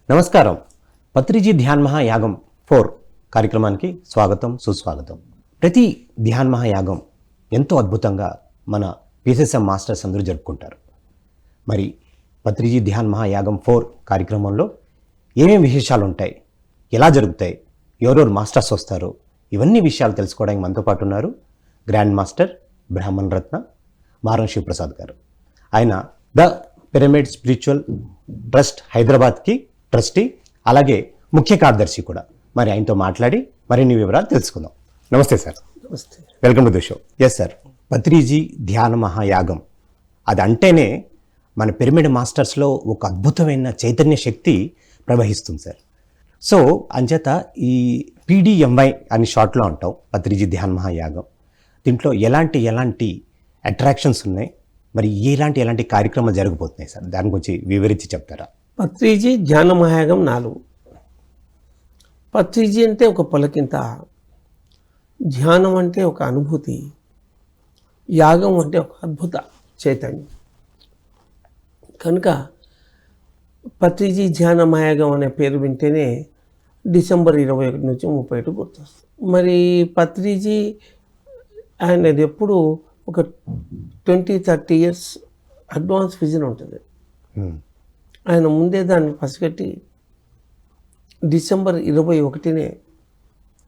నమస్కారం. పత్రిజీ ధ్యాన్ మహాయాగం 4 కార్యక్రమానికి స్వాగతం, సుస్వాగతం. ప్రతి ధ్యాన్ మహాయాగం ఎంతో అద్భుతంగా మన పిఎస్ఎస్ఎం మాస్టర్స్ అందరూ జరుపుకుంటారు. మరి పత్రిజీ ధ్యాన్ మహాయాగం 4 కార్యక్రమంలో ఏమేమి విశేషాలు ఉంటాయి, ఎలా జరుగుతాయి, ఎవరెవరు మాస్టర్స్ వస్తారు, ఇవన్నీ విషయాలు తెలుసుకోవడానికి మనతో పాటు ఉన్నారు గ్రాండ్ మాస్టర్ బ్రాహ్మణ్ రత్న మారం శివప్రసాద్ గారు. ఆయన ద పిరమిడ్ స్పిరిచువల్ ట్రస్ట్ హైదరాబాద్కి ట్రస్టీ, అలాగే ముఖ్య కార్యదర్శి కూడా. మరి ఆయనతో మాట్లాడి మరిన్ని వివరాలు తెలుసుకుందాం. నమస్తే సార్. నమస్తే. Welcome to the show. Yes sir, Patriji ధ్యాన మహాయాగం అది అంటేనే మన పిరమిడ్ మాస్టర్స్లో ఒక అద్భుతమైన చైతన్య శక్తి ప్రవహిస్తుంది సార్. సో అంచేత ఈ PDMY అని షార్ట్లో అంటాం, పత్రిజీ ధ్యాన మహాయాగం. దీంట్లో ఎలాంటి అట్రాక్షన్స్ ఉన్నాయి, మరి ఎలాంటి కార్యక్రమాలు జరగబోతున్నాయి సార్, దాని గురించి వివరించి చెప్తారా? పత్రిజీ ధ్యాన మహాయాగం 4. పత్రిజీ అంటే ఒక పలకింత, ధ్యానం అంటే ఒక అనుభూతి, యాగం అంటే ఒక అద్భుత చైతన్యం. కనుక పత్రిజీ ధ్యాన మహాయాగం అనే పేరు వింటేనే డిసెంబర్ 21 నుంచి 31 గుర్తొస్తుంది. మరి పత్రిజీ ఆయనది ఎప్పుడు ఒక 20-30 years అడ్వాన్స్ విజన్ ఉంటుంది. ఆయన ముందే దాన్ని పసిగట్టి డిసెంబర్ 21నే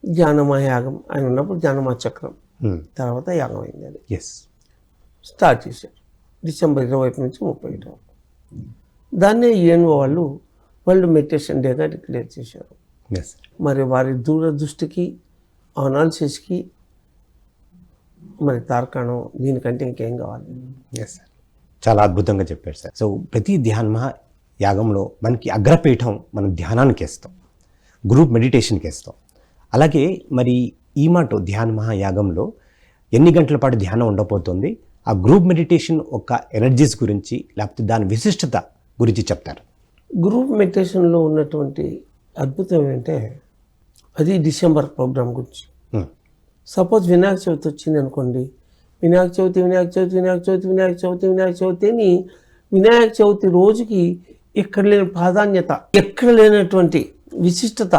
ధ్యానమహాయాగం ఆయన ఉన్నప్పుడు ధ్యానమహా చక్రం తర్వాత యాగం అయింది. అది స్టార్ట్ చేశారు డిసెంబర్ 21 నుంచి 31. దాన్నే ENO వాళ్ళు వరల్డ్ మెడిటేషన్ డేగా డిక్లేర్ చేశారు. మరి వారి దూరదృష్టికి అనాలిసిస్కి మరి తార్కాణం దీనికంటే ఇంకేం కావాలి? చాలా అద్భుతంగా చెప్పారు సార్. సో ప్రతి ధ్యాన్ మహాయాగంలో మనకి అగ్రపీఠం మనం ధ్యానానికి వేస్తాం, గ్రూప్ మెడిటేషన్కి వేస్తాం. అలాగే మరి ఈ మాట ధ్యాన్ మహాయాగంలో ఎన్ని గంటల పాటు ధ్యానం ఉండబోతుంది, ఆ గ్రూప్ మెడిటేషన్ ఒక ఎనర్జీస్ గురించి లేకపోతే దాని విశిష్టత గురించి చెప్తారు. గ్రూప్ మెడిటేషన్లో ఉన్నటువంటి అద్భుతం ఏంటంటే అది డిసెంబర్ ప్రోగ్రామ్ గురించి. సపోజ్ వినాయక చవితి వచ్చింది అనుకోండి, వినాయక చవితి రోజుకి ఎక్కడ లేని ప్రాధాన్యత, ఎక్కడ లేనటువంటి విశిష్టత,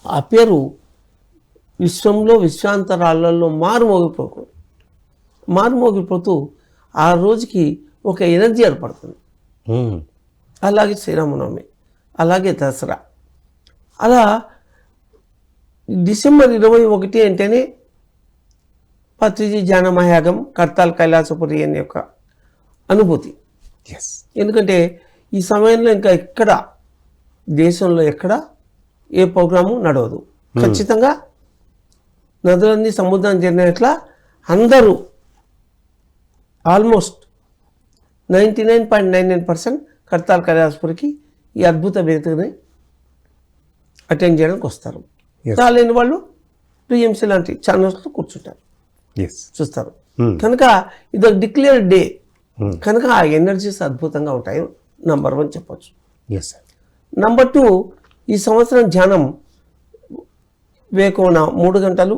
ఆ పేరు విశ్వంలో విశ్వాంతరాలలో మారుమోగిపోతూ ఆ రోజుకి ఒక ఎనర్జీ ఏర్పడుతుంది. అలాగే శ్రీరామనవమి, అలాగే దసరా. అలా డిసెంబర్ 21 అంటేనే పత్రిజీ ధ్యాన మహాయాగం కర్తాల్ కైలాసపురి అనే యొక్క అనుభూతి. ఎందుకంటే ఈ సమయంలో ఇంకా ఎక్కడ దేశంలో ఎక్కడ ఏ ప్రోగ్రాము నడవదు. ఖచ్చితంగా నదులన్నీ సముద్రం చేరినట్లా అందరూ ఆల్మోస్ట్ 99.99% కర్తాల్ కైలాసపురికి ఈ అద్భుత వేదికని అటెండ్ చేయడానికి వస్తారు. చాలేని వాళ్ళు TMC లాంటి ఛానల్స్లో కూర్చుంటారు, చూస్తారు. కనుక ఇది ఒక డిక్లేర్డ్ డే కనుక ఆ ఎనర్జీస్ అద్భుతంగా ఉంటాయి. నంబర్ 1 చెప్పచ్చు. నంబర్ 2, ఈ సంవత్సరం ధ్యానం వేకోన 3 గంటలు,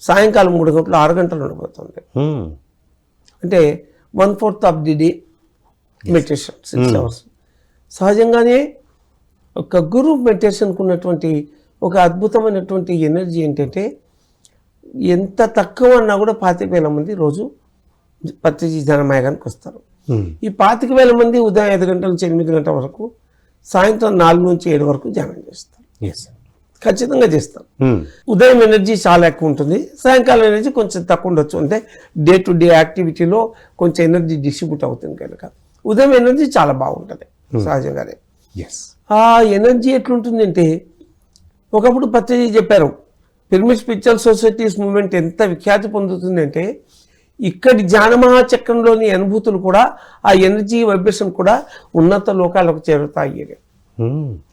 సాయంకాలం 3 గంటలు, 6 గంటలు ఉండబోతుంది. అంటే 1/4 of the day meditation, 6 hours. సహజంగానే ఒక గురు మెడిటేషన్కు ఉన్నటువంటి ఒక అద్భుతమైనటువంటి ఎనర్జీ ఏంటంటే ఎంత తక్కువ అన్నా కూడా 25,000 మంది రోజు పత్రిజీ ధ్యాన మహాయాగానికి వస్తారు. ఈ 25,000 మంది ఉదయం 5 గంటల నుంచి 8 గంటల వరకు, సాయంత్రం 4 నుంచి 7 వరకు ధ్యానం చేస్తారు. ఖచ్చితంగా చేస్తారు. ఉదయం ఎనర్జీ చాలా ఎక్కువ ఉంటుంది, సాయంకాలం ఎనర్జీ కొంచెం తక్కువ ఉండొచ్చు. అంటే డే టు డే యాక్టివిటీలో కొంచెం ఎనర్జీ డిస్ట్రిబ్యూట్ అవుతుంది కనుక ఉదయం ఎనర్జీ చాలా బాగుంటుంది సహజంగానే. ఆ ఎనర్జీ ఎట్లుంటుంది అంటే, ఒకప్పుడు పత్రిజీ చెప్పారు పిరమిడ్ స్పిరిచువల్ సొసైటీస్ మూవ్మెంట్ ఎంత విఖ్యాతి పొందుతుందంటే ఇక్కడి ధ్యాన మహాచక్రంలోని అనుభూతులు కూడా, ఆ ఎనర్జీ వైబ్రేషన్ కూడా ఉన్నత లోకాలకు చేరుతాయి.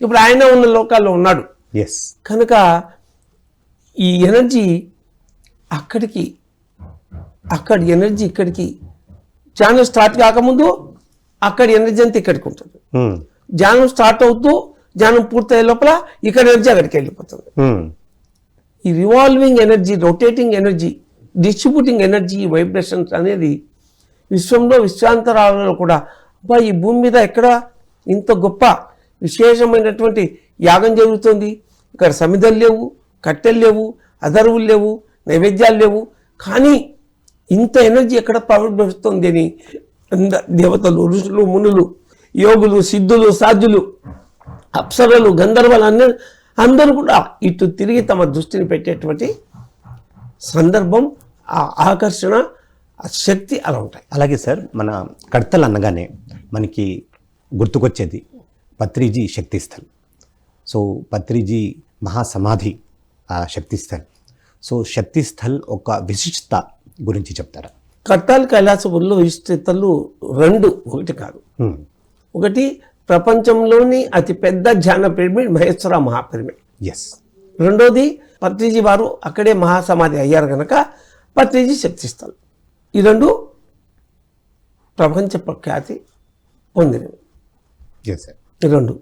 ఇప్పుడు ఆయన ఉన్న లోకాల్లో ఉన్నాడు కనుక ఈ ఎనర్జీ అక్కడి ఎనర్జీ ఇక్కడికి, ధ్యానం స్టార్ట్ కాకముందు అక్కడి ఎనర్జీ అంతా ఇక్కడికి ఉంటుంది. ధ్యానం స్టార్ట్ అవుతూ ధ్యానం పూర్తయ్యే లోపల ఇక్కడ ఎనర్జీ అక్కడికి వెళ్ళిపోతుంది. ఈ revolving energy, rotating energy, distributing energy, vibrations అనేది విశ్వంలో విశ్వాంతరాలలో కూడా, అబ్బా ఈ భూమి మీద ఎక్కడ ఇంత గొప్ప విశేషమైనటువంటి యాగం జరుగుతుంది. ఇక్కడ సమిధలు లేవు, కట్టెలు లేవు, అదరువులు లేవు, నైవేద్యాలు లేవు. కానీ ఇంత ఎనర్జీ ఎక్కడ ప్రవహిస్తుంది అని దేవతలు, ఋషులు, మునులు, యోగులు, సిద్ధులు, సాధ్యులు, అప్సరలు, గంధర్వులు అందరూ కూడా ఇటు తిరిగి తమ దృష్టిని పెట్టేటువంటి సందర్భం, ఆ ఆకర్షణ, ఆ శక్తి అలా ఉంటాయి. అలాగే సార్, మన కడతలు అనగానే మనకి గుర్తుకొచ్చేది పత్రిజీ శక్తిస్థల్. సో పత్రిజీ మహాసమాధి ఆ శక్తిస్థల్. సో శక్తిస్థల్ ఒక విశిష్టత గురించి చెప్తారా? కట్టాల్ కైలాసపురిలో విశిష్టతలు 2, ఒకటి కాదు. ఒకటి ప్రపంచంలోని అతిపెద్ద ధ్యాన పిరమిడ్ మహేశ్వర మహాపిరమిడ్. ఎస్. రెండోది పత్రిజీ వారు అక్కడే మహాసమాధి అయ్యారు కనుక పత్రిజీ శక్తిస్థల్. ఈ 2 ప్రపంచ ప్రఖ్యాతి పొందినవి. Yes sir. ఈ 2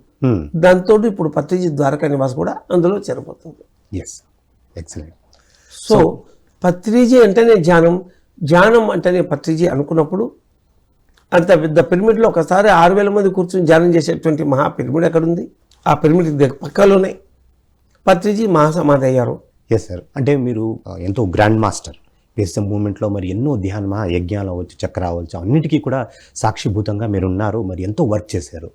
దాంతో ఇప్పుడు పత్రిజీ ద్వారకా నివాస్ కూడా అందులో చేరబోతుంది. Yes, excellent. సో పత్రిజీ అంటేనే ధ్యానం, ధ్యానం అంటేనే పత్రిజీ అనుకున్నప్పుడు అంత పెద్ద పిరమిడ్లో ఒకసారి 6,000 మంది కూర్చొని ధ్యానం చేసేటువంటి మహా పిరమిడ్ ఎక్కడుంది? ఆ పిరమిడ్ పక్కలోనే పత్రిజీ మహాసమాధి అయ్యారు. Yes sir. అంటే మీరు ఎంతో గ్రాండ్ మాస్టర్ పిఎస్ఎం మూవ్మెంట్లో మరి ఎన్నో ధ్యాన మహా యజ్ఞాలు అవ్వచ్చు, చక్ర అవ్వచ్చు, అన్నిటికీ కూడా సాక్షిభూతంగా మీరు ఉన్నారు, మరి ఎంతో వర్క్ చేశారు.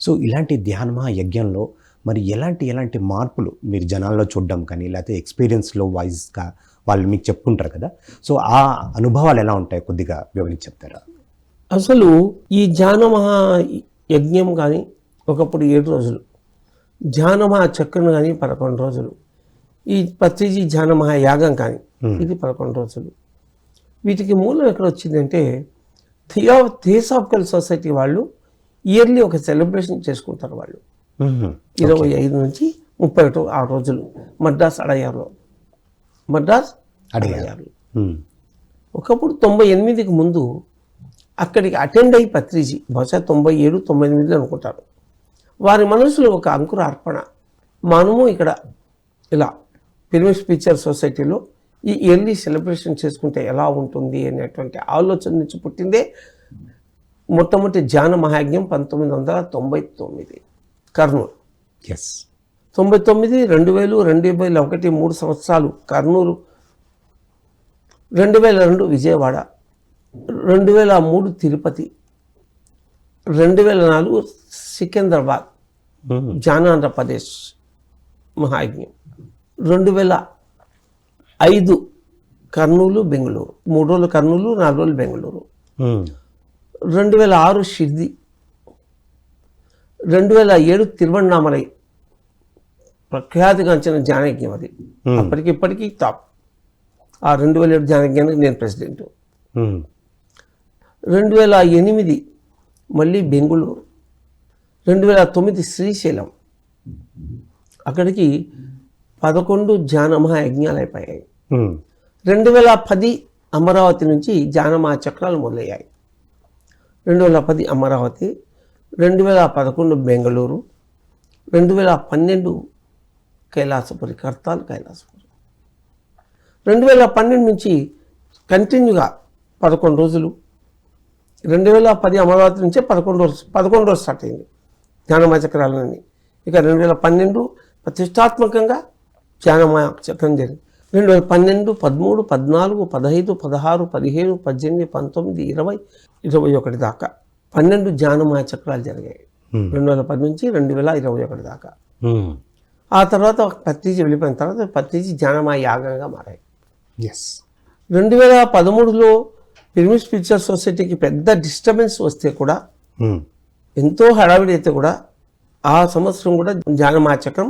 సో ఇలాంటి ధ్యాన మహా యజ్ఞంలో మరి ఎలాంటి మార్పులు మీరు జనాల్లో చూడడం కానీ, లేకపోతే ఎక్స్పీరియన్స్లో వైజ్గా వాళ్ళు మీకు చెప్పుకుంటారు కదా, సో ఆ అనుభవాలు ఎలా ఉంటాయి కొద్దిగా వివరించి చెప్తారా? అసలు ఈ ధ్యాన మహా యజ్ఞం కానీ ఒకప్పుడు 7 రోజులు, ధ్యాన మహా చక్రం కానీ 11 రోజులు, ఈ పత్రిజీ ధ్యాన మహా యాగం కానీ ఇది 11 రోజులు. వీటికి మూలం ఎక్కడ వచ్చిందంటే థియోసాఫికల్ సొసైటీ వాళ్ళు ఇయర్లీ ఒక సెలబ్రేషన్ చేసుకుంటారు. వాళ్ళు 25 నుంచి 31 ఆ రోజులు మద్రాస్ అడయారులో, మద్రాస్ అడయారులో. ఒకప్పుడు 98కి ముందు అక్కడికి అటెండ్ అయ్యి పత్రిజీ బహుశా 97, 98 అనుకుంటారు. వారి మనసులో ఒక అంకుర అర్పణ, మనము ఇక్కడ ఇలా పిరమిడ్ స్పిరిచువల్ సొసైటీలో ఈ ఇయర్లీ సెలబ్రేషన్ చేసుకుంటే ఎలా ఉంటుంది అనేటువంటి ఆలోచన నుంచి పుట్టిందే మొట్టమొదటి ధ్యాన మహాయజ్ఞం 1999 కర్నూలు. ఎస్. 99, 2000, 2001, 3 సంవత్సరాలు కర్నూలు, 2002 విజయవాడ, 2003 తిరుపతి, 2004 సికింద్రాబాద్ జానాంధ్రప్రదేశ్ మహాయజ్ఞం, 2005 కర్నూలు, బెంగళూరు, 3 రోజులు కర్నూలు, 4 రోజులు బెంగళూరు, 2006 షిర్ది, 2007 తిరువణ్ణామలై ప్రఖ్యాతిగాంచిన ధ్యానయజ్ఞం. అది అప్పటికిప్పటికీ టాప్. ఆ 2007 ధ్యానయజ్ఞానికి నేను ప్రెసిడెంట్. 2008 మళ్ళీ బెంగుళూరు, 2009 శ్రీశైలం, అక్కడికి 11 ధ్యాన మహాయజ్ఞాలు అయిపోయాయి. 2010 అమరావతి నుంచి ధ్యాన మహాచక్రాలు మొదలయ్యాయి. 2010 అమరావతి, 2011 బెంగళూరు, 2012 కైలాసపురి, కర్తాల్ కైలాసపురి. 2012 నుంచి కంటిన్యూగా 11 రోజులు, 2010 అమరావతి నుంచే 11 రోజులు స్టార్ట్ అయింది ధ్యానమయ చక్రాలన్నీ. ఇక 2012 ప్రతిష్టాత్మకంగా ధ్యానమయ చక్రం జరిగింది. 2012, 13, 14, 15, 16, 17, 18, 19, 20, 21 దాకా 12 ధ్యానమయ చక్రాలు జరిగాయి. 2010 నుంచి 2021 దాకా. ఆ తర్వాత పత్రిజీ వెళ్ళిపోయిన తర్వాత పత్రిజీ ధ్యానమయ యాగంగా మారాయి. ఎస్. 2013లో పిరమిడ్ స్పిరిచువల్ సొసైటీకి పెద్ద డిస్టర్బెన్స్ వస్తే కూడా, ఎంతో హడావిడి అయితే కూడా, ఆ సంవత్సరం కూడా ధ్యానమయ చక్రం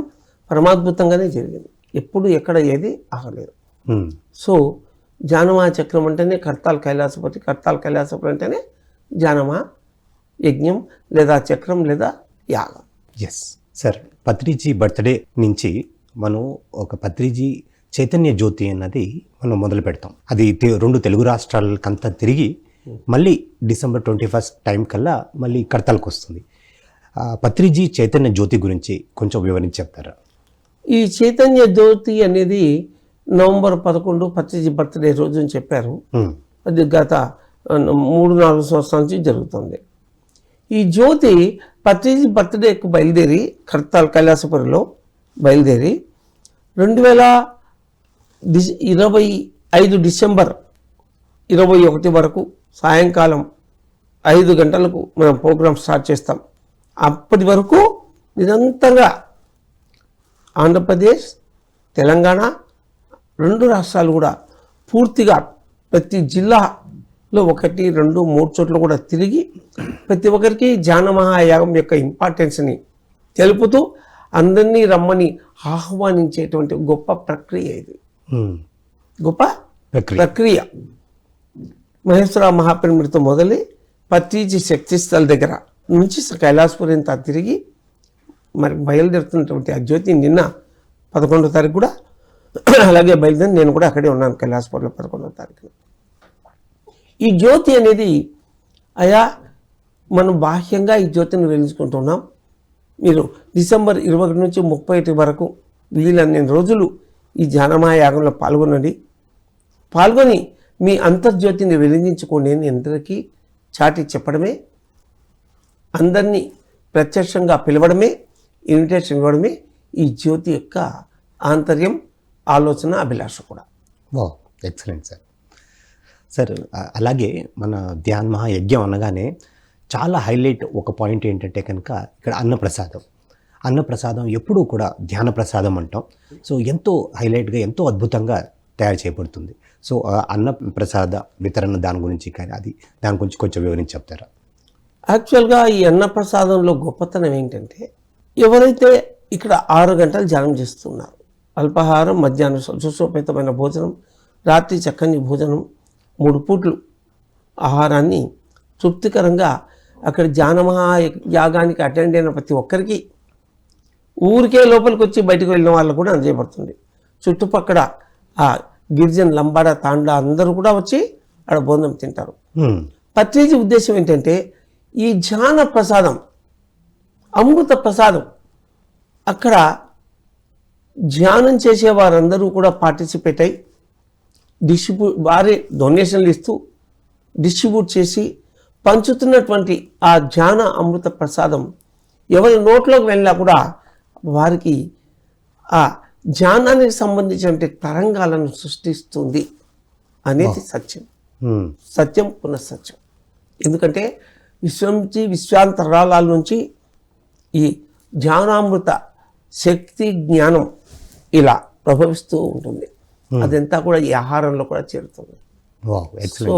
పరమాద్భుతంగానే జరిగింది. ఎప్పుడు ఎక్కడ ఏది ఆగలేదు. సో ధ్యానమయ చక్రం అంటేనే కర్తాల్ కైలాసపతి, కర్తాల్ కైలాసపతి అంటేనే ధ్యానమయ యజ్ఞం లేదా చక్రం లేదా యాగం. Yes sir. పత్రిజీ బర్త్డే నుంచి మనం ఒక పత్రిజీ చైతన్య జ్యోతి అన్నది మనం మొదలు పెడతాం. అది 2 తెలుగు రాష్ట్రాలకంతా తిరిగి మళ్ళీ December 21 టైం కల్లా మళ్ళీ కడతాలకు వస్తుంది. పత్రిజీ చైతన్య జ్యోతి గురించి కొంచెం వివరించి చెప్తారా? ఈ చైతన్య జ్యోతి అనేది November 11 పత్రిజీ బర్త్డే రోజు అని చెప్పారు. అది గత 3-4 సంవత్సరాల నుంచి జరుగుతుంది. ఈ జ్యోతి పత్రిజీ బర్త్డేకు బయలుదేరి కర్తాల్ కైలాసపురిలో బయలుదేరి 2025 డిసెంబర్ 21 వరకు సాయంకాలం 5 గంటలకు మనం ప్రోగ్రామ్ స్టార్ట్ చేస్తాం. అప్పటి వరకు నిరంతరంగా ఆంధ్రప్రదేశ్, తెలంగాణ 2 రాష్ట్రాలు కూడా పూర్తిగా ప్రతి జిల్లాలో 1, 2, 3 చోట్ల కూడా తిరిగి ప్రతి ఒక్కరికి ధ్యాన మహాయాగం యొక్క ఇంపార్టెన్స్ని తెలుపుతూ అందరినీ రమ్మని ఆహ్వానించేటువంటి గొప్ప ప్రక్రియ ఇది. గొప్ప ప్రక్రియ మహేశ్వర మహాపిరమిడ్తో మొదలై పత్రిజీ శక్తిస్థల్ దగ్గర నుంచి కైలాసపురి తిరిగి మరి బయలుదేరుతున్నటువంటి ఆ జ్యోతి నిన్న 11వ తారీఖు కూడా అలాగే బయలుదేరి నేను కూడా అక్కడే ఉన్నాను కైలాసపురిలో 11వ తారీఖున. ఈ జ్యోతి అనేది అయా మనం బాహ్యంగా ఈ జ్యోతిని వెలిగించుకుంటున్నాం. మీరు డిసెంబర్ 21 నుంచి 31 వరకు వీలన్ని రోజులు ఈ ధ్యానమహాయాగంలో పాల్గొని మీ అంతర్జ్యోతిని వెలిగించుకోండి అని అందరికీ చాటి చెప్పడమే, అందరినీ ప్రత్యక్షంగా పిలవడమే, ఇన్విటేషన్ ఇవ్వడమే ఈ జ్యోతి యొక్క ఆంతర్యం, ఆలోచన, అభిలాష కూడా. Wow, excellent sir. సార్ అలాగే మన ధ్యాన మహాయజ్ఞం అనగానే చాలా హైలైట్ ఒక పాయింట్ ఏంటంటే కనుక ఇక్కడ అన్నప్రసాదం ఎప్పుడూ కూడా ధ్యాన ప్రసాదం అంటాం. సో ఎంతో హైలైట్గా ఎంతో అద్భుతంగా తయారు చేయబడుతుంది. సో అన్నప్రసాద వితరణ దాని గురించి కొంచెం వివరించి చెప్తారా? యాక్చువల్గా ఈ అన్నప్రసాదంలో గొప్పతనం ఏంటంటే ఎవరైతే ఇక్కడ 6 గంటలు ధ్యానం చేస్తున్నారు, అల్పాహారం, మధ్యాహ్నం సుశోభితమైన భోజనం, రాత్రి చక్కని భోజనం, 3 పూట్లు ఆహారాన్ని తృప్తికరంగా అక్కడ ధ్యానమహాయాగానికి అటెండ్ అయిన ప్రతి ఒక్కరికి, ఊరికే లోపలికి వచ్చి బయటకు వెళ్ళిన వాళ్ళకు కూడా అందజేయబడుతుంది. చుట్టుపక్కల ఆ గిరిజన్, లంబాడ, తాండా అందరూ కూడా వచ్చి అక్కడ భోజనం తింటారు. పత్రిజీ ఉద్దేశం ఏంటంటే ఈ ధ్యాన ప్రసాదం, అమృత ప్రసాదం అక్కడ ధ్యానం చేసే వారందరూ కూడా పార్టిసిపేట్ అయ్యి వారే డొనేషన్లు ఇస్తూ డిస్ట్రిబ్యూట్ చేసి పంచుతున్నటువంటి ఆ ధ్యాన అమృత ప్రసాదం ఎవరి నోట్లోకి వెళ్ళినా కూడా వారికి ఆ ధ్యానానికి సంబంధించిన తరంగాలను సృష్టిస్తుంది అనేది సత్యం పునఃసత్యం. ఎందుకంటే విశ్వాంతరాల నుంచి ఈ ధ్యానామృత శక్తి జ్ఞానం ఇలా ప్రభవిస్తూ ఉంటుంది. అదంతా కూడా ఈ ఆహారంలో కూడా చేరుతుంది. సో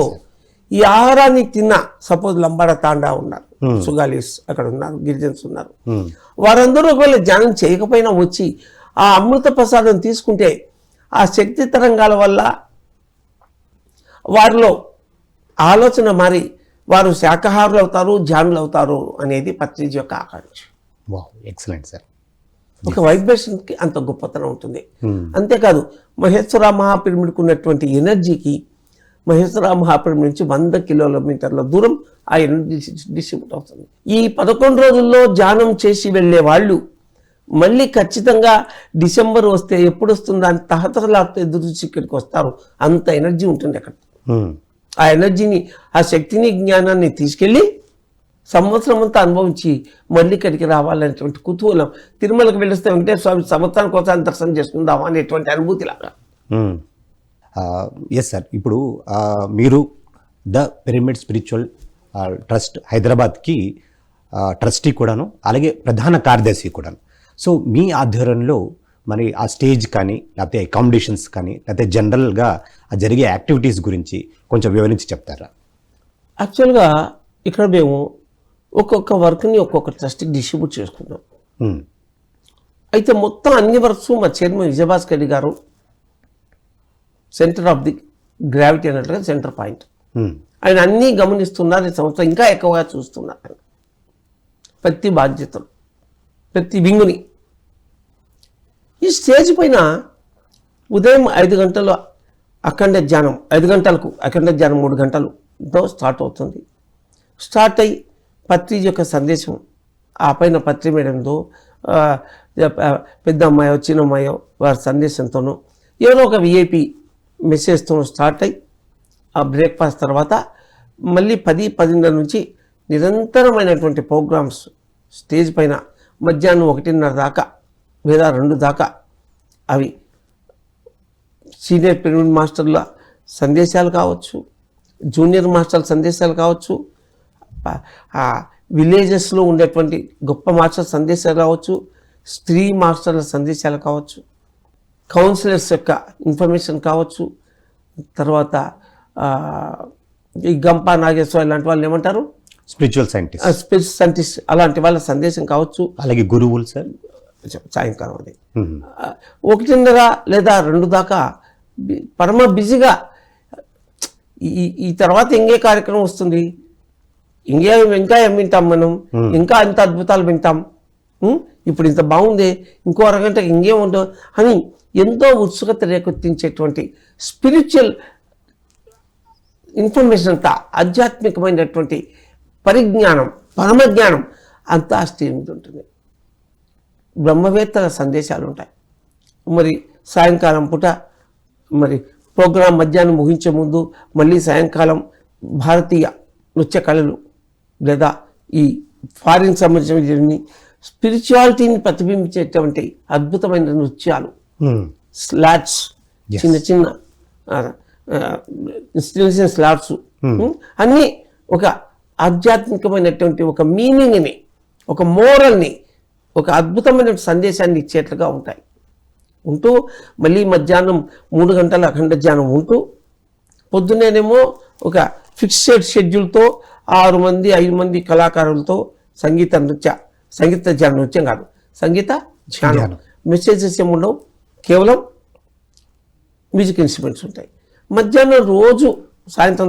ఈ ఆహారాన్ని తిన్న సపోజ్ లంబాడ తాండా ఉన్నారు, సుగాలీస్ అక్కడ ఉన్నారు, గిరిజన్స్ ఉన్నారు, వారందరూ ఒకవేళ ధ్యానం చేయకపోయినా వచ్చి ఆ అమృత ప్రసాదం తీసుకుంటే ఆ శక్తి తరంగాల వల్ల వారిలో ఆలోచన మారి వారు శాకాహారులు అవుతారు, ధ్యానులు అవుతారు అనేది పత్రిజీ యొక్క ఆకాంక్ష. Excellent sir. ఒక వైబ్రేషన్కి అంత గొప్పతనం ఉంటుంది. అంతేకాదు మహేశ్వర మహాపిరమిడ్కు ఉన్నటువంటి ఎనర్జీకి మహేశ్వర మహాపిరమిడ్ నుంచి 100 కిలోమీటర్ల దూరం ఆ ఎనర్జీ డిస్ట్రిబ్యూట్ అవుతుంది. ఈ 11 రోజుల్లో ధ్యానం చేసి వెళ్ళే వాళ్ళు మళ్ళీ ఖచ్చితంగా డిసెంబర్ వస్తే ఎప్పుడు వస్తుందా అని తహతహలాడుతూ ఎదురు చూసి ఇక్కడికి వస్తారు. అంత ఎనర్జీ ఉంటుంది అక్కడ. ఆ ఎనర్జీని, ఆ శక్తిని, జ్ఞానాన్ని తీసుకెళ్ళి సంవత్సరం అంతా అనుభవించి మళ్ళీ ఇక్కడికి రావాలనేటువంటి కుతూహలం, తిరుమలకు వెళ్ళిస్తే వెంకటేశ్వర స్వామి సంవత్సరానికి ఒకసారి దర్శనం చేసుకుందాం అనేటువంటి అనుభూతి లాగా. Yes sir. ఇప్పుడు మీరు ద పిరమిడ్ స్పిరిచువల్ ట్రస్ట్ హైదరాబాద్కి ట్రస్టీ కూడాను, అలాగే ప్రధాన కార్యదర్శి కూడాను. సో మీ ఆధ్వర్యంలో మరి ఆ స్టేజ్ కానీ, లేకపోతే అకామిడేషన్స్ కానీ, లేకపోతే జనరల్గా జరిగే యాక్టివిటీస్ గురించి కొంచెం వివరించి చెప్తారా? యాక్చువల్గా ఇక్కడ మేము ఒక్కొక్క వర్క్ని ఒక్కొక్క ట్రస్ట్కి డిస్ట్రిబ్యూట్ చేసుకున్నాం. అయితే మొత్తం అన్ని వర్క్స్ మా చైర్మన్ విజయభాస్కర్ రెడ్డి గారు సెంటర్ ఆఫ్ ది గ్రావిటీ అన్నట్టుగా సెంటర్ పాయింట్. ఆయన అన్నీ గమనిస్తున్నారు. ఈ సంవత్సరం ఇంకా ఎక్కువగా చూస్తున్నారు ప్రతి బాధ్యతలు, ప్రతి వింగుని. ఈ స్టేజ్ పైన ఉదయం 5 గంటలు అఖండ ధ్యానం, 5 గంటలకు అఖండ ధ్యానం 3 గంటలతో స్టార్ట్ అవుతుంది. స్టార్ట్ అయ్యి పత్రిజీ యొక్క సందేశం, ఆ పైన పత్రి మేడంతో పెద్ద అమ్మాయో చిన్న అమ్మాయో వారి సందేశంతోనూ ఎవరో ఒక విఐపి మెసేజ్తో స్టార్ట్ అయ్యి ఆ బ్రేక్ఫాస్ట్ తర్వాత మళ్ళీ 10-10:30 నుంచి నిరంతరమైనటువంటి ప్రోగ్రామ్స్ స్టేజ్ పైన మధ్యాహ్నం 1:30 దాకా లేదా 2 దాకా అవి సీనియర్ పిరమిడ్ మాస్టర్ల సందేశాలు కావచ్చు, జూనియర్ మాస్టర్ల సందేశాలు కావచ్చు, ఆ విలేజెస్లో ఉండేటువంటి గొప్ప మాస్టర్ సందేశాలు కావచ్చు, స్త్రీ మాస్టర్ల సందేశాలు కావచ్చు, కౌన్సిలర్స్ యొక్క ఇన్ఫర్మేషన్ కావచ్చు, తర్వాత ఈ గంపా నాగేశ్వర ఇలాంటి వాళ్ళు ఏమంటారు, స్పిరిచువల్ సైంటిస్ట్ అలాంటి వాళ్ళ సందేశం కావచ్చు. అలాగే గురువులు సార్ సాయంకాలం అది 1:30 లేదా 2 దాకా పరమ బిజీగా. ఈ తర్వాత ఇంకే కార్యక్రమం వస్తుంది, ఇంకా ఏం వింటాం మనం, ఇంకా అంత అద్భుతాలు వింటాం, ఇప్పుడు ఇంత బాగుంది, ఇంకో అరగంటకి ఇంకేం ఉండవు అని ఎంతో ఉత్సుకత రేకెత్తించేటువంటి స్పిరిచువల్ ఇన్ఫర్మేషన్ అంతా, ఆధ్యాత్మికమైనటువంటి పరిజ్ఞానం, పరమజ్ఞానం అంతా స్టేజ్ మీద ఉంటుంది. బ్రహ్మవేత్తల సందేశాలు ఉంటాయి. మరి సాయంకాలం పూట మరి ప్రోగ్రాం మధ్యాహ్నం ముగించే ముందు మళ్ళీ సాయంకాలం భారతీయ నృత్య కళలు లేదా ఈ ఫారిన్ సంబంధించిన స్పిరిచువాలిటీని ప్రతిబింబించేటువంటి అద్భుతమైన నృత్యాలు, స్లాట్స్, చిన్న చిన్న ఇన్స్టిట్యూషన్ స్లాట్స్ అన్నీ ఒక ఆధ్యాత్మికమైనటువంటి ఒక మీనింగ్ని, ఒక మోరల్ని, ఒక అద్భుతమైన సందేశాన్ని ఇచ్చేట్లుగా ఉంటాయి. ఉంటూ మళ్ళీ మధ్యాహ్నం 3 గంటల అఖండ ధ్యానం ఉంటూ, పొద్దునేనేమో ఒక ఫిక్స్డ్ షెడ్యూల్తో 6 మంది 5 మంది కళాకారులతో సంగీత నృత్యం కాదు, సంగీత ధ్యానం. మెసేజెస్ ఏముండవు, కేవలం మ్యూజిక్ ఇన్స్ట్రుమెంట్స్ ఉంటాయి. మధ్యాహ్నం రోజు సాయంత్రం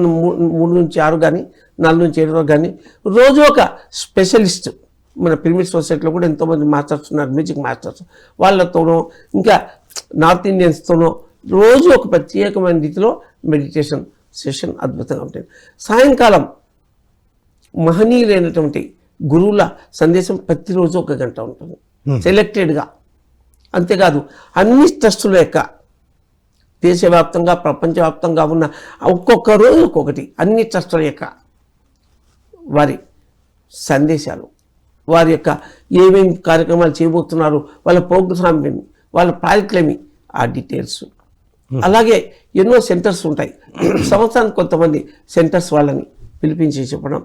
3 నుంచి 6 కానీ 4 నుంచి 7 కానీ రోజు ఒక స్పెషలిస్ట్. మన పిరమిడ్ సొసైటీలో కూడా ఎంతోమంది మాస్టర్స్ ఉన్నారు, మ్యూజిక్ మాస్టర్స్, వాళ్ళతోనో ఇంకా నార్త్ ఇండియన్స్తోనో రోజు ఒక ప్రత్యేకమైన రీతిలో మెడిటేషన్ సెషన్ అద్భుతంగా ఉంటుంది. సాయంకాలం మహనీయులైనటువంటి గురువుల సందేశం ప్రతిరోజు 1 గంట ఉంటుంది సెలెక్టెడ్గా. అంతేకాదు అన్ని ట్రస్టుల యొక్క దేశవ్యాప్తంగా ప్రపంచవ్యాప్తంగా ఉన్న ఒక్కొక్క రోజు ఒక్కొక్కటి అన్ని ట్రస్టుల యొక్క వారి సందేశాలు, వారి యొక్క ఏమేమి కార్యక్రమాలు చేయబోతున్నారు, వాళ్ళ ప్రోగ్రామ్ ఏమి, వాళ్ళ ప్రాజెక్టులేమి, ఆ డీటెయిల్స్. అలాగే ఎన్నో సెంటర్స్ ఉంటాయి. సంవత్సరానికి కొంతమంది సెంటర్స్ వాళ్ళని పిలిపించి చెప్పడం,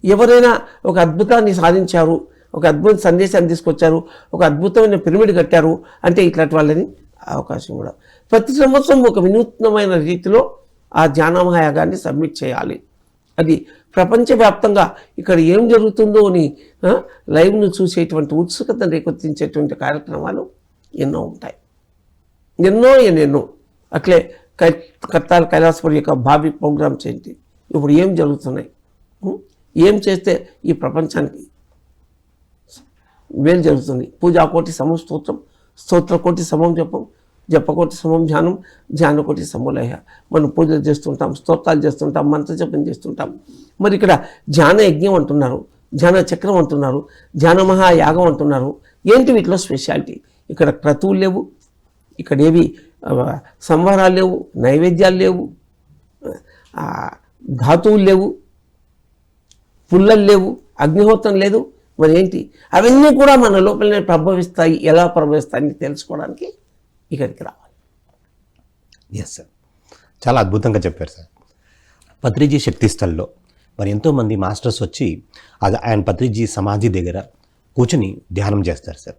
ఎవరైనా ఒక అద్భుతాన్ని సాధించారు, ఒక అద్భుత సందేశాన్ని తీసుకొచ్చారు, ఒక అద్భుతమైన పిరమిడ్ కట్టారు అంటే ఇట్లాంటి వాళ్ళని అవకాశం కూడా. ప్రతి సంవత్సరం ఒక వినూత్నమైన రీతిలో ఆ ధ్యానమహాయాగాన్ని సబ్మిట్ చేయాలి. అది ప్రపంచవ్యాప్తంగా ఇక్కడ ఏం జరుగుతుందో అని లైవ్ను చూసేటువంటి ఉత్సుకతను రేకెత్తించేటువంటి కార్యక్రమాలు ఎన్నో ఉంటాయి. ఎన్నెన్నో అట్లే కత్తాల కైలాసపురి యొక్క భావి ప్రోగ్రామ్స్ ఏంటి, ఇప్పుడు ఏం జరుగుతున్నాయి, ఏం చేస్తే ఈ ప్రపంచానికి మేలు జరుగుతుంది. పూజాకోటి సమం స్తోత్రం, స్తోత్రకోటి సమం జపం, జపకోటి సమం ధ్యానం, ధ్యానకోటి సమలయ. మనం పూజలు చేస్తుంటాం, స్తోత్రాలు చేస్తుంటాం, మంత్రజపం చేస్తుంటాం. మరి ఇక్కడ ధ్యాన యజ్ఞం అంటున్నారు, ధ్యాన చక్రం అంటున్నారు, ధ్యాన మహాయాగం అంటున్నారు. ఏంటి వీటిలో స్పెషాలిటీ? ఇక్కడ క్రతువులు లేవు, ఇక్కడ ఏవి సంవరాలు లేవు, నైవేద్యాలు లేవు, ధాతువులు లేవు, పుల్లలు లేవు, అగ్నిహోత్రం లేదు. మరి ఏంటి? అవన్నీ కూడా మన లోపలనే ప్రభవిస్తాయి. ఎలా ప్రభవిస్తాయని తెలుసుకోవడానికి ఇక్కడికి రావాలి. ఎస్ సార్, చాలా అద్భుతంగా చెప్పారు సార్. పత్రిజీ శక్తి స్థల్లో మరి ఎంతోమంది మాస్టర్స్ వచ్చి ఆయన పత్రిజీ సమాధి దగ్గర కూర్చుని ధ్యానం చేస్తారు సార్.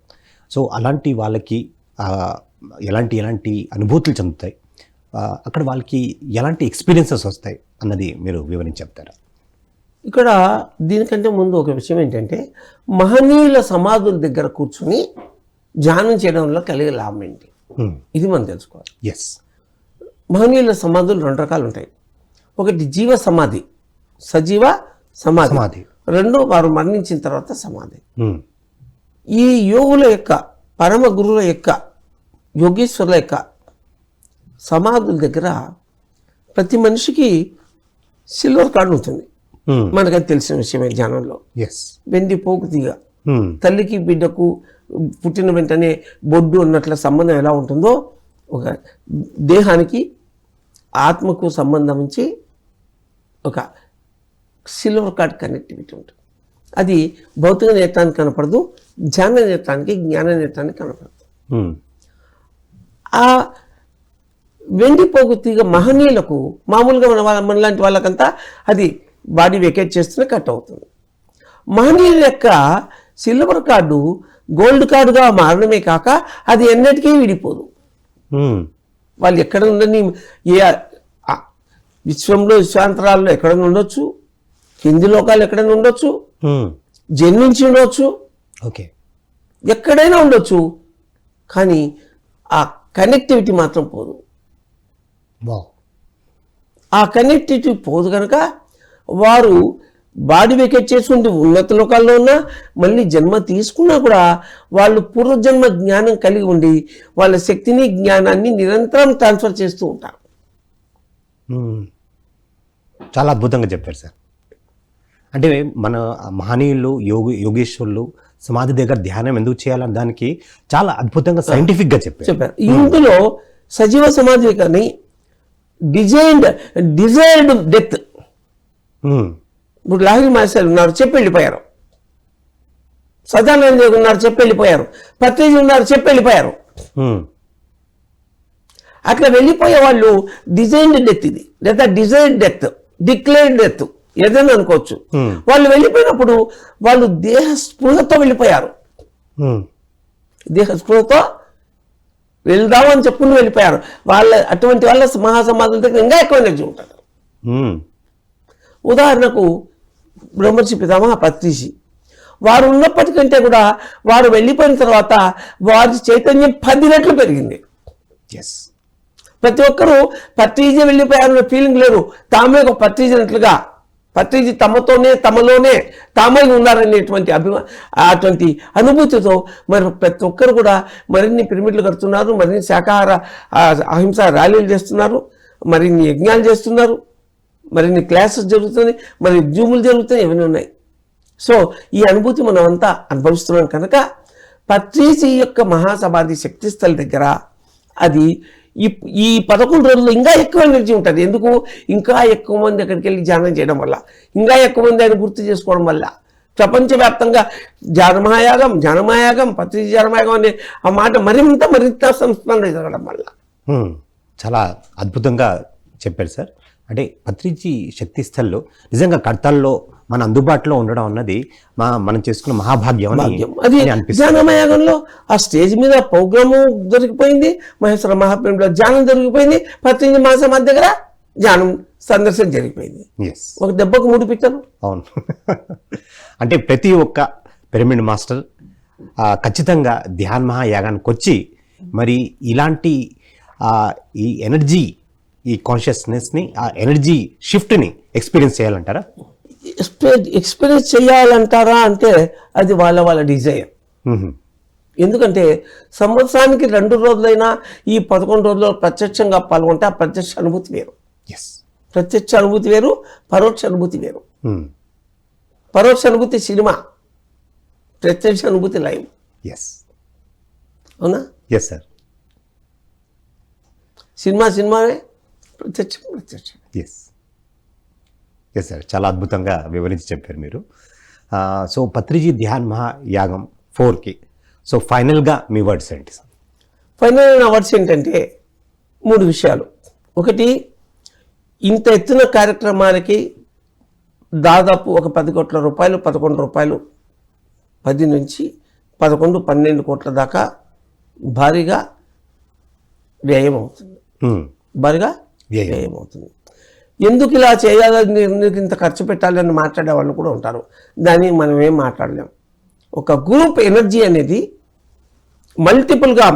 సో అలాంటి వాళ్ళకి ఎలాంటి అనుభూతులు చెందుతాయి, అక్కడ వాళ్ళకి ఎలాంటి ఎక్స్పీరియన్సెస్ వస్తాయి అన్నది మీరు వివరించి చెప్తారా? ఇక్కడ దీనికంటే ముందు ఒక విషయం ఏంటంటే, మహనీయుల సమాధుల దగ్గర కూర్చుని ధ్యానం చేయడం వల్ల కలిగే లాభం ఏంటి, ఇది మనం తెలుసుకోవాలి. ఎస్, మహనీయుల సమాధులు 2 రకాలు ఉంటాయి. ఒకటి జీవ సమాధి, సజీవ సమాధి. 2 వారు మరణించిన తర్వాత సమాధి. ఈ యోగుల యొక్క, పరమ గురువుల యొక్క, యోగేశ్వరుల యొక్క సమాధుల దగ్గర ప్రతి మనిషికి సిల్వర్ కార్డు ఉంటుంది. మనకది తెలిసిన విషయమే. ధ్యానంలో వెండి పోకు తీగ, తల్లికి బిడ్డకు పుట్టిన వెంటనే బొడ్డు అన్నట్ల సంబంధం ఎలా ఉంటుందో, ఒక దేహానికి ఆత్మకు సంబంధించి ఒక సిల్వర్ కార్డ్ కనెక్టివిటీ ఉంటుంది. అది భౌతిక నేత్రానికి కనపడదు, ధ్యాన నేత్రానికి, జ్ఞాన నేత్రానికి కనపడదు. ఆ వెండిపోగు తీగ మహనీయులకు, మామూలుగా మనలాంటి వాళ్ళకంతా అది బాడీ వెకేట్ చేస్తూనే కట్ అవుతుంది. మహనీయుల యొక్క సిల్వర్ కార్డు గోల్డ్ కార్డుగా మారడమే కాక అది ఎన్నటికీ విడిపోదు. వాళ్ళు ఎక్కడ ఉండని, ఏ విశ్వంలో విశ్వాంతరాల్లో ఎక్కడైనా ఉండొచ్చు, కింది లోకాలు ఎక్కడైనా ఉండొచ్చు, జన్మించి ఉండొచ్చు, ఓకే, ఎక్కడైనా ఉండొచ్చు, కానీ ఆ కనెక్టివిటీ మాత్రం పోదు. ఆ కనెక్టివిటీ పోదు కనుక వారు బాడీ వెకేట్ చేసి ఉండి ఉన్నత లోకాల్లో ఉన్నా, మళ్ళీ జన్మ తీసుకున్నా కూడా వాళ్ళు పూర్వజన్మ జ్ఞానం కలిగి ఉండి వాళ్ళ శక్తిని, జ్ఞానాన్ని నిరంతరం ట్రాన్స్ఫర్ చేస్తూ ఉంటారు. చాలా అద్భుతంగా చెప్పారు సార్. అంటే మన మహనీయులు, యోగేశ్వరులు సమాధి దగ్గర ధ్యానం ఎందుకు చేయాలని దానికి చాలా అద్భుతంగా సైంటిఫిక్గా చెప్పారు. ఇందులో సజీవ సమాధి కానీ డిజైర్డ్ డెత్. ఇప్పుడు లాహిరి మాస్టర్ ఉన్నారు, చెప్పి వెళ్ళిపోయారు. సదానంద ఉన్నారు, చెప్పి వెళ్ళిపోయారు. పత్రిజీ ఉన్నారు, చెప్పి వెళ్ళిపోయారు. అట్లా వెళ్ళిపోయే వాళ్ళు డిజైన్డ్ డెత్, ఇది లేదా డిజైర్డ్ డెత్, డిక్లేర్డ్ డెత్ ఏదైనా అనుకోవచ్చు. వాళ్ళు వెళ్ళిపోయినప్పుడు వాళ్ళు దేహ స్పృహతో వెళ్ళిపోయారు. దేహ స్పృహతో వెళ్దామని చెప్పుకుని వెళ్ళిపోయారు. అటువంటి వాళ్ళ మహాసమాధుల దగ్గర ఇంకా ఎక్కువ ఎనర్జీ ఉంటుంది. ఉదాహరణకు బ్రహ్మర్షి పితామహ పత్రిజీ వారు ఉన్నప్పటికంటే కూడా వారు వెళ్ళిపోయిన తర్వాత వారి చైతన్యం 10 రెట్లు పెరిగింది. ప్రతి ఒక్కరూ పత్రిజీ వెళ్ళిపోయారన్న ఫీలింగ్ లేరు, తామే ఒక పత్రిజీనట్లుగా, పత్రిజీ తమలోనే తామై ఉన్నారనేటువంటి అటువంటి అనుభూతితో మరి ప్రతి ఒక్కరు కూడా మరిన్ని పిరమిడ్లు కడుతున్నారు, మరిన్ని శాకాహార అహింస ర్యాలీలు చేస్తున్నారు, మరిన్ని యజ్ఞాలు చేస్తున్నారు, మరిన్ని క్లాసెస్ జరుగుతున్నాయి, మరి జూములు జరుగుతున్నాయి, ఇవన్నీ ఉన్నాయి. సో ఈ అనుభూతి మనం అంతా అనుభవిస్తున్నాం కనుక పత్రిజీ యొక్క మహాసమాధి శక్తిస్థలి దగ్గర అది ఈ 11 రోజుల్లో ఇంకా ఎక్కువ ఎనర్జీ ఉంటుంది. ఎందుకు? ఇంకా ఎక్కువ మంది అక్కడికి వెళ్ళి ధ్యానం చేయడం వల్ల, ఇంకా ఎక్కువ మంది ఆయన గుర్తు చేసుకోవడం వల్ల, ప్రపంచవ్యాప్తంగా జ్ఞానమయాగం, పత్రిజీ జ్ఞానమయాగం అనే ఆ మాట మరింత సంస్మరణ జరగడం వల్ల. చాలా అద్భుతంగా చెప్పారు సార్. అంటే పత్రిజీ శక్తిస్థల్లో నిజంగా కర్తల్లో మన అందుబాటులో ఉండడం అన్నది మనం చేసుకున్న మహాభాగ్యం అది జ్ఞానమయాగంలో ఆ స్టేజ్ మీద ప్రోగ్రాము జరిగిపోయింది, మహేశ్వర మహాత్మ్యంలో ధ్యానం జరిగిపోయింది, పత్రిజీ మహాసమాధి దగ్గర ధ్యానం సందర్శన జరిగిపోయింది. ఒక దెబ్బకు 3 పిట్టలు. అవును. అంటే ప్రతి ఒక్క పిరమిడ్ మాస్టర్ ఖచ్చితంగా ధ్యాన మహాయాగానికి వచ్చి మరి ఇలాంటి ఈ ఎనర్జీ, ఈ కాన్షియస్నెస్ని, ఆ ఎనర్జీ షిఫ్ట్ని ఎక్స్పీరియన్స్ చేయాలంటారా? ఎక్స్పీరియన్స్ చేయాలంటారా అంటే అది వాళ్ళ డిజైర్. ఎందుకంటే సంవత్సరానికి 2 రోజులైనా ఈ 11 రోజుల్లో ప్రత్యక్షంగా పాల్గొంటే ఆ ప్రత్యక్ష అనుభూతి వేరు. ప్రత్యక్ష అనుభూతి వేరు, పరోక్ష అనుభూతి వేరు. పరోక్ష అనుభూతి సినిమా, ప్రత్యక్ష అనుభూతి లైవ్. అవునా? Yes sir. సినిమానే, ప్రత్యక్షం. ఎస్ సార్, చాలా అద్భుతంగా వివరించి చెప్పారు మీరు. సో పత్రిజీ ధ్యాన మహాయాగం 4కి సో ఫైనల్గా మీ వర్డ్స్ ఏంటి సార్? ఫైనల్ నా వర్డ్స్ ఏంటంటే 3 విషయాలు. ఒకటి, ఇంత ఎత్తున కార్యక్రమాలకి దాదాపు ఒక 10 కోట్ల రూపాయలు, 11 రూపాయలు, 10 నుంచి 11, 12 కోట్ల దాకా భారీగా వ్యయం అవుతుంది. ఎందుకు ఇలా చేయాలని, ఎందుకు ఇంత ఖర్చు పెట్టాలని మాట్లాడే వాళ్ళు కూడా ఉంటారు. దాన్ని మనం ఏం మాట్లాడలేం. ఒక గ్రూప్ ఎనర్జీ అనేది మల్టిపుల్గా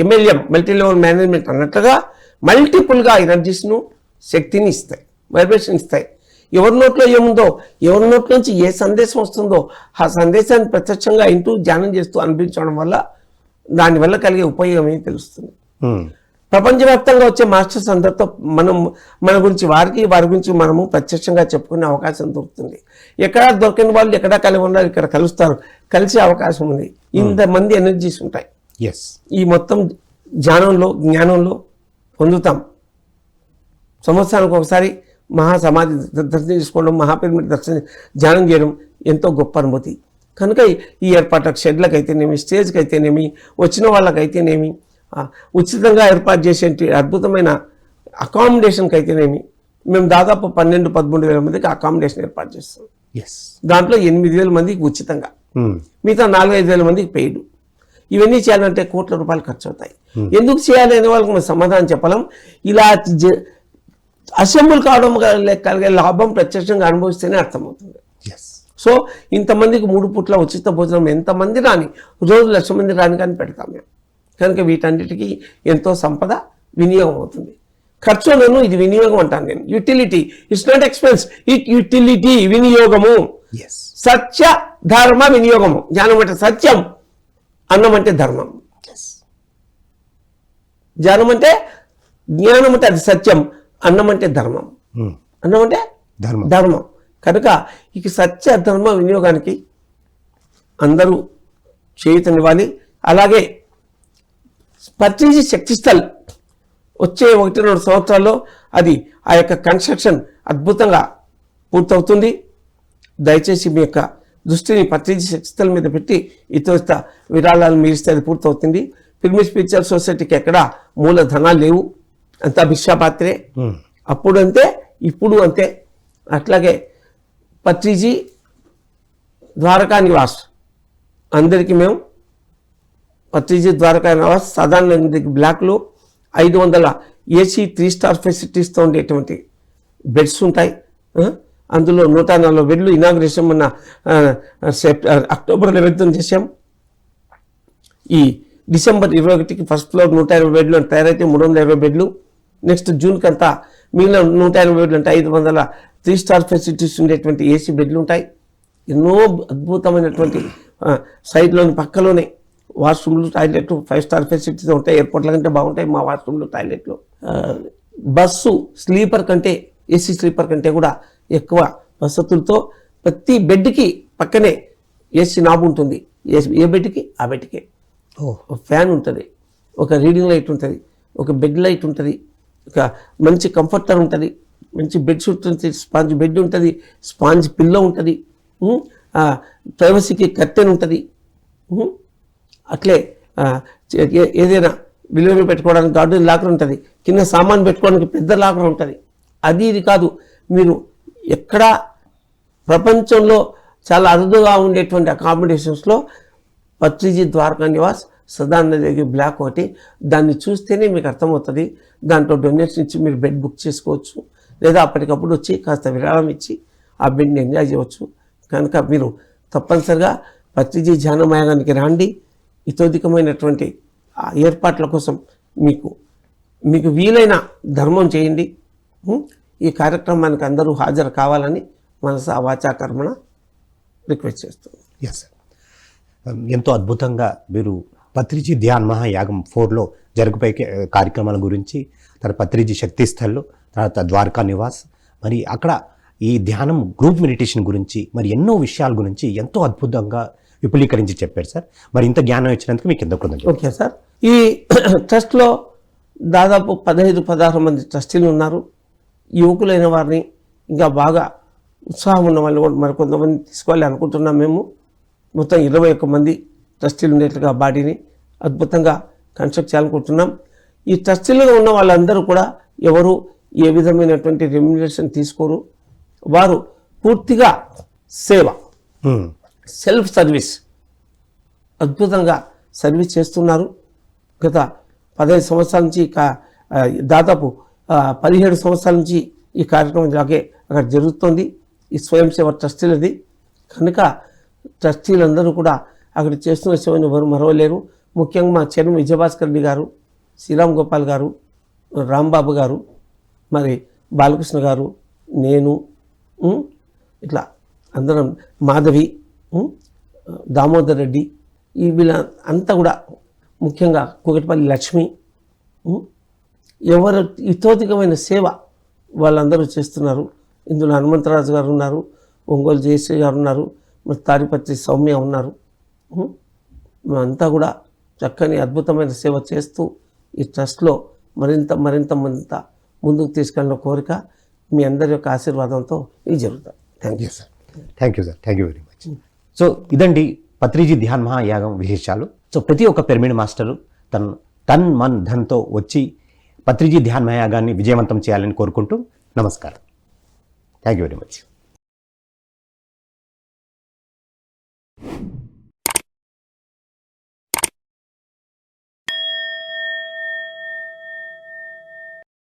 MLM, మల్టీ లెవెల్ మేనేజ్మెంట్ అన్నట్లుగా మల్టిపుల్గా ఎనర్జీస్ను, శక్తిని ఇస్తాయి, వైబ్రేషన్ ఇస్తాయి. ఎవరి నోట్లో ఏముందో, ఎవరి నోట్లోంచి ఏ సందేశం వస్తుందో ఆ సందేశాన్ని ప్రత్యక్షంగా ఇంటూ ధ్యానం చేస్తూ అనిపించడం వల్ల దానివల్ల కలిగే ఉపయోగం ఏమి తెలుస్తుంది. ప్రపంచవ్యాప్తంగా వచ్చే మాస్టర్స్ అందరితో మన గురించి వారి గురించి మనము ప్రత్యక్షంగా చెప్పుకునే అవకాశం దొరుకుతుంది. ఎక్కడా దొరకని వాళ్ళు ఎక్కడా కలిగి ఉన్నారు, ఇక్కడ కలుస్తారు, కలిసే అవకాశం ఉంది. ఇంతమంది ఎనర్జీస్ ఉంటాయి. ఈ మొత్తం జ్ఞానంలో పొందుతాం. సంవత్సరానికి ఒకసారి మహాసమాధి దర్శనం చేసుకోవడం, మహాపిరమిడ్ దర్శనం ధ్యానం చేయడం ఎంతో గొప్ప అనుభూతి. కనుక ఈ ఏర్పాట్లకు షెడ్లకు అయితేనేమి, స్టేజ్కి అయితేనేమి, వచ్చిన వాళ్ళకైతేనేమి, ఉచితంగా ఏర్పాటు చేసే అద్భుతమైన అకామిడేషన్కి అయితేనేమి, మేము దాదాపు 12-13 వేల మందికి అకామిడేషన్ ఏర్పాటు చేస్తాం. దాంట్లో 8,000 మందికి ఉచితంగా, మిగతా 4-5 వేల మందికి పెయిడ్. ఇవన్నీ చేయాలంటే కోట్ల రూపాయలు ఖర్చు అవుతాయి. ఎందుకు చేయాలి అనే వాళ్ళకి మనం సమాధానం చెప్పలేం. ఇలా అసెంబ్ల్ కావడం కలిగే లాభం ప్రత్యక్షంగా అనుభవిస్తేనే అర్థమవుతుంది. సో ఇంతమందికి 3 పూట్ల ఉచిత భోజనం ఎంతమంది రాని, రోజు 1,00,000 మంది రాని కానీ పెడతాం మేము. కనుక వీటన్నిటికీ ఎంతో సంపద వినియోగం అవుతుంది. ఖర్చు నేను ఇది వినియోగం అంటాను నేను. Utility, it's not expense, it utility, వినియోగము. సత్య ధర్మ వినియోగము. జ్ఞానం అంటే సత్యం, అన్నం అంటే ధర్మం. జ్ఞానం అంటే జ్ఞానం అంటే అది సత్యం, అన్నం అంటే ధర్మం. అన్నం అంటే ధర్మం. కనుక ఇక సత్య ధర్మ వినియోగానికి అందరూ చేయుతనివ్వాలి. అలాగే పత్రిజీ శక్తిస్థల్ వచ్చే 1-2 సంవత్సరాల్లో అది ఆ యొక్క కన్స్ట్రక్షన్ అద్భుతంగా పూర్తవుతుంది. దయచేసి మీ యొక్క దృష్టిని పత్రిజీ శక్తిస్థల్ మీద పెట్టి ఇతోస్త విరాళాలు మీరిస్తే అది పూర్తవుతుంది. పిరమిడ్ స్పిరిచువల్ సొసైటీకి ఎక్కడ మూలధనాలు లేవు, అంతా భిక్షాపాత్రే. అప్పుడు అంతే, ఇప్పుడు అంతే. అట్లాగే పత్రిజీ ద్వారకా నివాస్ అందరికీ మేము పత్రిజీ ద్వారకా నివాస్ సాధారణ బ్లాక్లో 500 AC 3 స్టార్ ఫెసిలిటీస్తో ఉండేటువంటి బెడ్స్ ఉంటాయి. అందులో 140 బెడ్లు ఇనాగ్రేషన్ మన అక్టోబర్ 11 చేసాం. ఈ డిసెంబర్ 21కి ఫస్ట్ ఫ్లోర్ 120 బెడ్లు తయారైతే 320 బెడ్లు. నెక్స్ట్ జూన్కి అంతా మిగిలిన 180 బెడ్లు అంటే 500 3 స్టార్ ఫెసిలిటీస్ ఉండేటువంటి AC బెడ్లు ఉంటాయి. ఎన్నో అద్భుతమైనటువంటి సైడ్లోని పక్కలోనే వాష్రూమ్లు, టాయిలెట్లు 5 స్టార్ ఫెసిలిటీస్ ఉంటాయి. ఎయిర్పోర్ట్ల కంటే బాగుంటాయి మా వాష్రూమ్లు, టాయిలెట్లు. బస్సు స్లీపర్ కంటే, AC స్లీపర్ కంటే కూడా ఎక్కువ వసతులతో ప్రతి బెడ్కి పక్కనే AC నాబ్ ఉంటుంది. ఏ బెడ్కి ఆ బెడ్కే ఫ్యాన్ ఉంటుంది, ఒక రీడింగ్ లైట్ ఉంటుంది, ఒక బెడ్ లైట్ ఉంటుంది, ఒక మంచి కంఫర్టర్ ఉంటుంది, మంచి బెడ్షీట్ ఉంటుంది, స్పాంజ్ బెడ్ ఉంటుంది, స్పాంజ్ పిల్లో ఉంటుంది, ప్రైవసీకి కర్టెన్ ఉంటుంది. అట్లే ఏదైనా విలువలు పెట్టుకోవడానికి గార్డెన్ లాకర్ ఉంటుంది, కింద సామాన్ పెట్టుకోవడానికి పెద్ద లాకర్ ఉంటుంది. అది ఇది కాదు, మీరు ఎక్కడ ప్రపంచంలో చాలా అరుదుగా ఉండేటువంటి అకామిడేషన్స్లో పత్రిజీ ద్వారకా నివాస్ సదానంద బ్లాక్ ఒకటి. దాన్ని చూస్తేనే మీకు అర్థమవుతుంది. దాంట్లో డొనేషన్ ఇచ్చి మీరు బెడ్ బుక్ చేసుకోవచ్చు, లేదా అప్పటికప్పుడు వచ్చి కాస్త విరాళం ఇచ్చి ఆ బెడ్ని ఎంజాయ్ చేయవచ్చు. కనుక మీరు తప్పనిసరిగా పత్రిజీ ధ్యానమయానికి రాండి. ఇతోధికమైనటువంటి ఏర్పాట్ల కోసం మీకు వీలైన ధర్మం చేయండి. ఈ కార్యక్రమానికి అందరూ హాజరు కావాలని మనసా వాచా కర్మణ రిక్వెస్ట్ చేస్తుంది. ఎస్ సార్, ఎంతో అద్భుతంగా మీరు పత్రిజీ ధ్యాన్ మహాయాగం 4లో జరుగుపై కార్యక్రమాల గురించి, తర్వాత పత్రిజీ శక్తిస్థల్లో, తర్వాత ద్వారకా నివాస్, మరి అక్కడ ఈ ధ్యానం గ్రూప్ మెడిటేషన్ గురించి, మరి ఎన్నో విషయాల గురించి ఎంతో అద్భుతంగా విపులీకరించి చెప్పారు సార్. మరి ఇంత జ్ఞానం ఇచ్చినందుకు మీకు ఎంతో కృతజ్ఞతలు. ఓకే సార్, ఈ ట్రస్ట్లో దాదాపు 15-16 మంది ట్రస్టీలు ఉన్నారు. యువకులైన వారిని, ఇంకా బాగా ఉత్సాహం ఉన్న వాళ్ళు కూడా మరికొంతమంది తీసుకోవాలి అనుకుంటున్నాం మేము. మొత్తం 21 మంది ట్రస్టీలు ఉండేట్లుగా బాడీని అద్భుతంగా కన్స్ట్రక్ట్ చేయాలనుకుంటున్నాం. ఈ ట్రస్టీలుగా ఉన్న వాళ్ళందరూ కూడా ఎవరు ఏ విధమైనటువంటి రెమ్యునరేషన్ తీసుకోరు. వారు పూర్తిగా సేవ, సెల్ఫ్ సర్వీస్ అద్భుతంగా సర్వీస్ చేస్తున్నారు. గత 15 సంవత్సరాల నుంచి, దాదాపు 17 సంవత్సరాల నుంచి ఈ కార్యక్రమం ఇలాగే అక్కడ జరుగుతుంది. ఈ స్వయం సేవ ట్రస్టీలది. కనుక ట్రస్టీలందరూ కూడా అక్కడ చేస్తున్న సేవను ఎవరు మరవలేరు. ముఖ్యంగా మా చైర్మన్ విజయభాస్కర్ రెడ్డి గారు, శ్రీరామ్ గోపాల్ గారు, రాంబాబు గారు, మరి బాలకృష్ణ గారు, నేను, ఇట్లా అందరం, మాధవి, దామోదర్ రెడ్డి, ఈ వీళ్ళ అంతా కూడా, ముఖ్యంగా కూకటిపల్లి లక్ష్మి, ఎవరు ఇతోధికమైన సేవ వాళ్ళందరూ చేస్తున్నారు. ఇందులో హనుమంతరాజు గారు ఉన్నారు, ఒంగోలు జయశ్రీ గారు ఉన్నారు, మరి తాడిపత్రి సౌమ్య ఉన్నారు. మేమంతా కూడా చక్కని అద్భుతమైన సేవ చేస్తూ ఈ ట్రస్ట్లో మరింత ముందుకు తీసుకెళ్ళిన కోరిక. మీ అందరి యొక్క ఆశీర్వాదంతో ఇది జరుగుతుంది. Thank you sir. Thank you sir, thank you very much. So ఇదండి పత్రిజీ ధ్యాన్ మహాయాగం విశేషాలు. సో ప్రతి ఒక్క పిరమిడ్ మాస్టరు తన్ మన్ ధన్తో వచ్చి పత్రిజీ ధ్యాన్ మహాయాగాన్ని విజయవంతం చేయాలని కోరుకుంటూ నమస్కారం. Thank you very much.